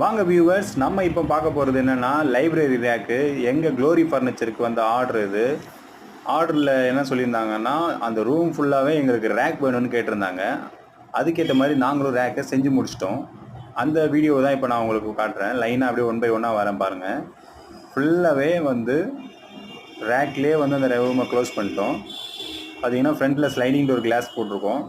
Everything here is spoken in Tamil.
வாங்க வியூவர்ஸ், நம்ம இப்போ பார்க்க போகிறது என்னென்னா லைப்ரரி ரேக்கு. எங்கள் க்ளோரி ஃபர்னிச்சருக்கு வந்த ஆர்டர் இது. ஆர்டரில் என்ன சொல்லியிருந்தாங்கன்னா, அந்த ரூம் ஃபுல்லாகவே எங்களுக்கு ரேக் வேணும்னு கேட்டிருந்தாங்க. அதுக்கேற்ற மாதிரி நாங்களும் ரேக்கை செஞ்சு முடிச்சிட்டோம். அந்த வீடியோ தான் இப்போ நான் உங்களுக்கு காட்டுறேன். லைனாக அப்படியே ஒன் பை ஒன்னாக வரேன் பாருங்கள். ஃபுல்லாகவே வந்து ரேக்லேயே வந்து அந்த ரூமை க்ளோஸ் பண்ணிட்டோம். பார்த்தீங்கன்னா ஃப்ரண்ட்டில் ஸ்லைடிங் டோர் கிளாஸ் போட்டிருக்கோம்.